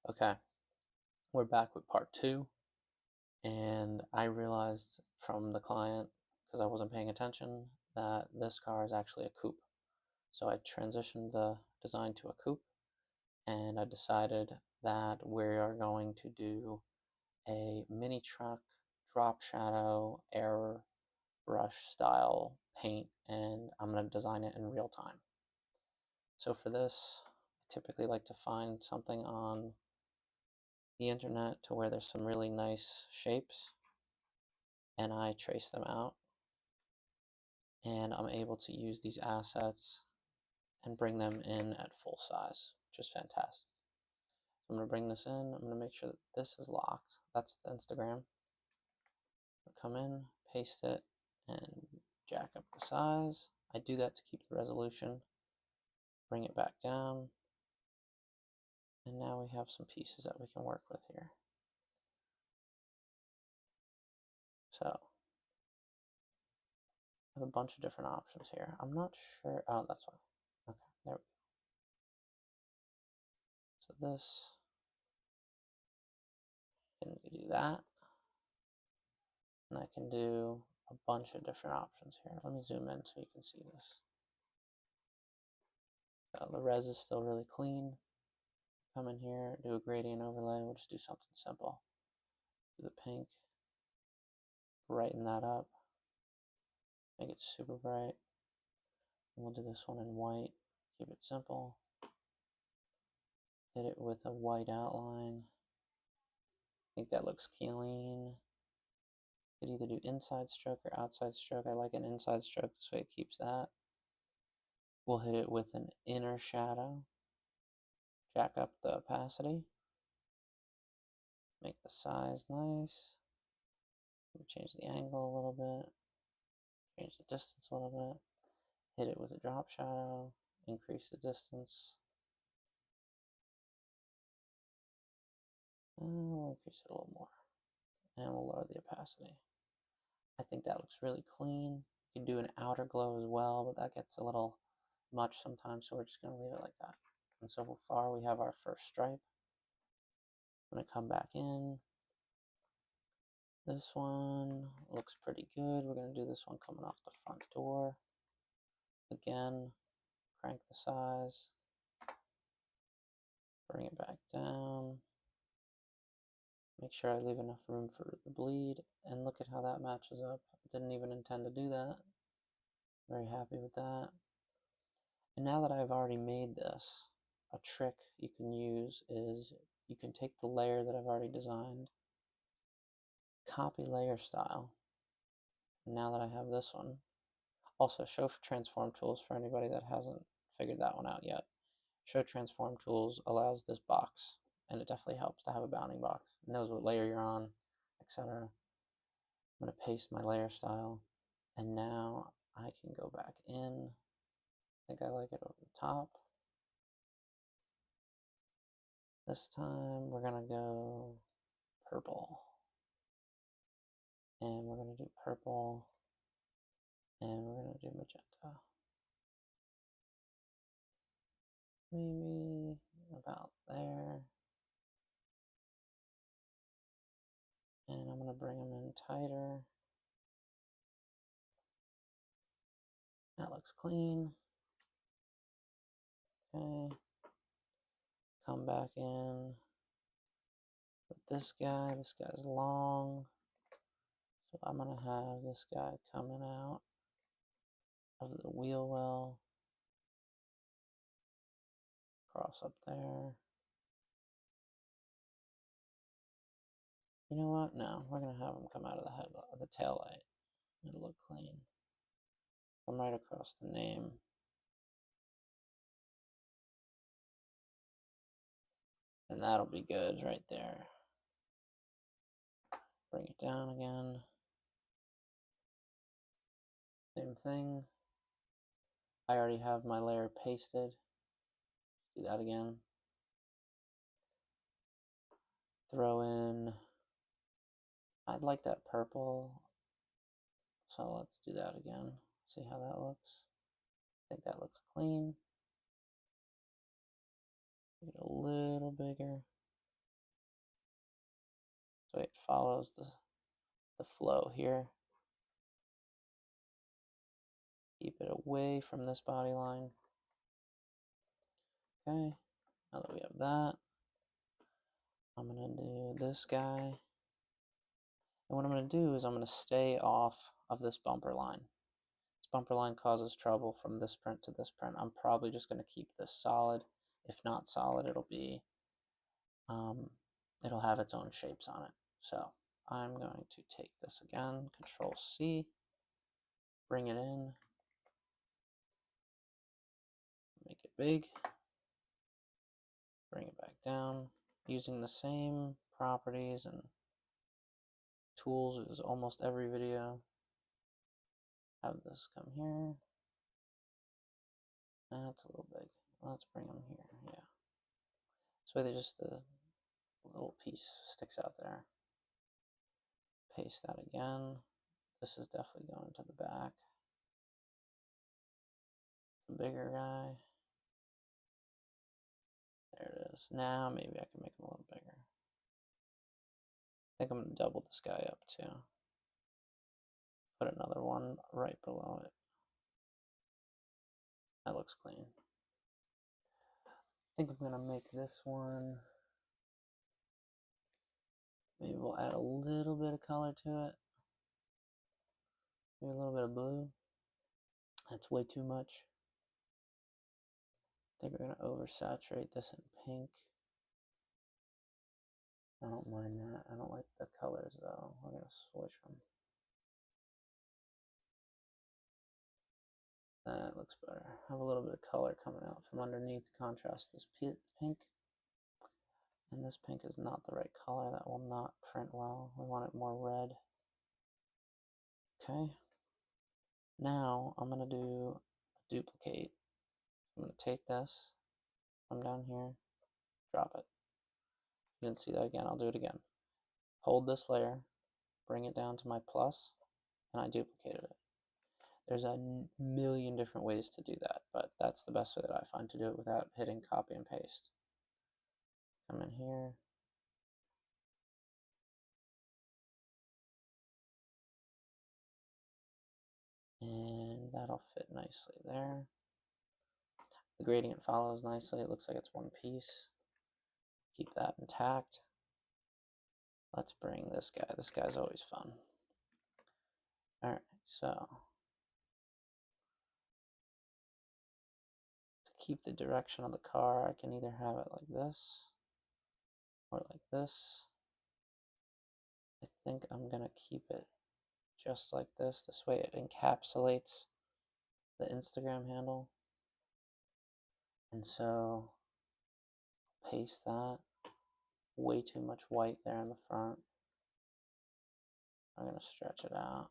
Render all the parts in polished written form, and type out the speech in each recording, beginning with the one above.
Okay, we're back with part two, and I realized from the client, because I wasn't paying attention, that this car is actually a coupe. So I transitioned the design to a coupe, and I decided that we are going to do a mini truck drop shadow airbrush style paint, and I'm going to design it in real time. So for this, I typically like to find something on the internet to where there's some really nice shapes and I trace them out, and I'm able to use these assets and bring them in at full size, which is fantastic. So I'm going to bring this in. I'm going to make sure that this is locked. That's the Instagram. Come in, paste it, and jack up the size. I do that to keep the resolution. Bring it back down. And now we have some pieces that we can work with here. So I have a bunch of different options here. I'm not sure. Oh, that's fine. Okay, there we go. So this, can do that. And I can do a bunch of different options here. Let me zoom in so you can see this. So the res is still really clean. Come in here, do a gradient overlay. We'll just do something simple. Do the pink, brighten that up, make it super bright. And we'll do this one in white, keep it simple. Hit it with a white outline. I think that looks clean. Could either do inside stroke or outside stroke. I like an inside stroke, this way it keeps that. We'll hit it with an inner shadow. Jack up the opacity. Make the size nice. Change the angle a little bit. Change the distance a little bit. Hit it with a drop shadow. Increase the distance. And we'll increase it a little more. And we'll lower the opacity. I think that looks really clean. You can do an outer glow as well, but that gets a little much sometimes, so we're just going to leave it like that. And so far we have our first stripe. I'm going to come back in. This one looks pretty good. We're going to do this one coming off the front door. Again, crank the size. Bring it back down. Make sure I leave enough room for the bleed. And look at how that matches up. I didn't even intend to do that. Very happy with that. And now that I've already made this, a trick you can use is you can take the layer that I've already designed, copy layer style. And now that I have this one, also show for transform tools for anybody that hasn't figured that one out yet. Show transform tools allows this box, and it definitely helps to have a bounding box. It knows what layer you're on, etc. I'm going to paste my layer style, and now I can go back in. I think I like it over the top. This time we're going to go purple. And we're going to do purple, and we're going to do magenta. Maybe about there. And I'm going to bring them in tighter. That looks clean. Okay. Come back in with this guy. This guy's long. So I'm going to have this guy coming out of the wheel well. Cross up there. You know what? No, we're going to have him come out of the head of the tail light. It'll look clean. Come right across the name. And that'll be good right there. Bring it down again. Same thing. I already have my layer pasted. Do that again. Throw in, I'd like that purple. So let's do that again. See how that looks. I think that looks clean. Make it a little bigger. So it follows the flow here. Keep it away from this body line. Okay, now that we have that, I'm going to do this guy. And what I'm going to do is I'm going to stay off of this bumper line. This bumper line causes trouble from this print to this print. I'm probably just going to keep this solid. If not solid, it'll have its own shapes on it. So I'm going to take this again, Control C, bring it in, make it big, bring it back down, using the same properties and tools as almost every video. Have this come here. That's a little big. Let's bring them here. Yeah. This way the little piece sticks out there. Paste that again. This is definitely going to the back. The bigger guy. There it is. Now maybe I can make him a little bigger. I think I'm going to double this guy up too. Put another one right below it. That looks clean. I think I'm going to make this one. Maybe we'll add a little bit of color to it. Maybe a little bit of blue. That's way too much. I think we're going to oversaturate this in pink. I don't mind that. I don't like the colors though. We're going to switch them. That looks better. Have a little bit of color coming out from underneath to contrast this pink. And this pink is not the right color. That will not print well. We want it more red. Okay. Now I'm going to do a duplicate. I'm going to take this, come down here, drop it. You didn't see that again. I'll do it again. Hold this layer, bring it down to my plus, and I duplicated it. There's a million different ways to do that, but that's the best way that I find to do it without hitting copy and paste. Come in here. And that'll fit nicely there. The gradient follows nicely. It looks like it's one piece. Keep that intact. Let's bring this guy. This guy's always fun. All right, so to keep the direction of the car, I can either have it like this or like this. I think I'm gonna keep it just like this. This way it encapsulates the Instagram handle. And so paste that. Way too much white there in the front. I'm gonna stretch it out.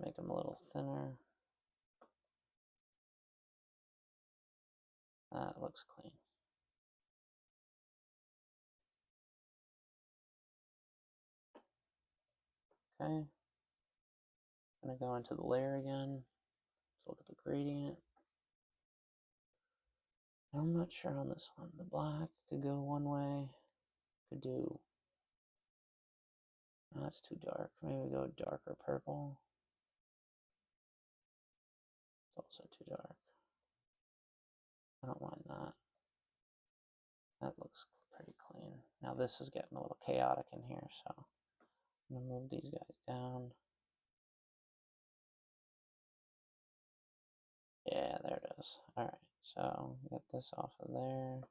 Make them a little thinner. That looks clean. Okay. I'm gonna go into the layer again. Let's look at the gradient. I'm not sure on this one. The black could go one way. Could do. Oh, that's too dark. Maybe go darker purple. It's also too dark. I don't mind that. That looks pretty clean. Now this is getting a little chaotic in here, so I'm gonna move these guys down. Yeah, there it is. All right, so get this off of there.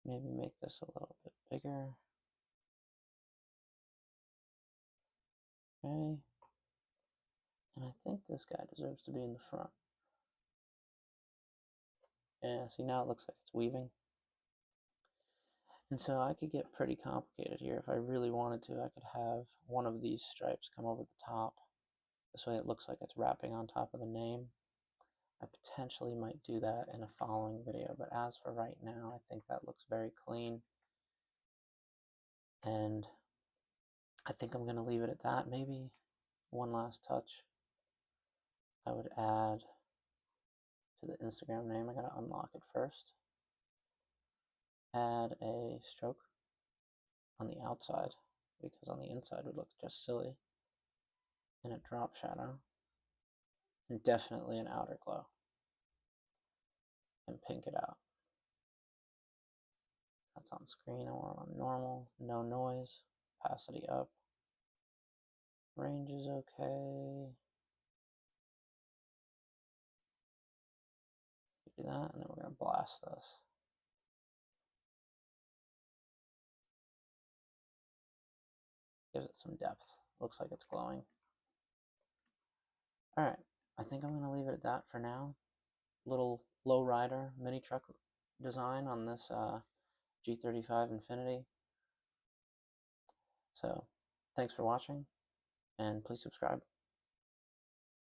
Maybe make this a little bit bigger. Okay. And I think this guy deserves to be in the front. Yeah, see now it looks like it's weaving. And so I could get pretty complicated here. If I really wanted to, I could have one of these stripes come over the top. This way it looks like it's wrapping on top of the name. I potentially might do that in a following video, but as for right now, I think that looks very clean. And I think I'm gonna leave it at that. Maybe one last touch I would add to the Instagram name. I gotta unlock it first. add a stroke on the outside, because on the inside would look just silly, and a drop shadow, and definitely an outer glow, and pink it out. That's on screen, and we're on normal, no noise, opacity up, range is okay. Do that, and then we're going to blast this. Gives it some depth. Looks like it's glowing. Alright, I think I'm going to leave it at that for now. Little lowrider mini truck design on this G35 Infinity. So, thanks for watching, and please subscribe.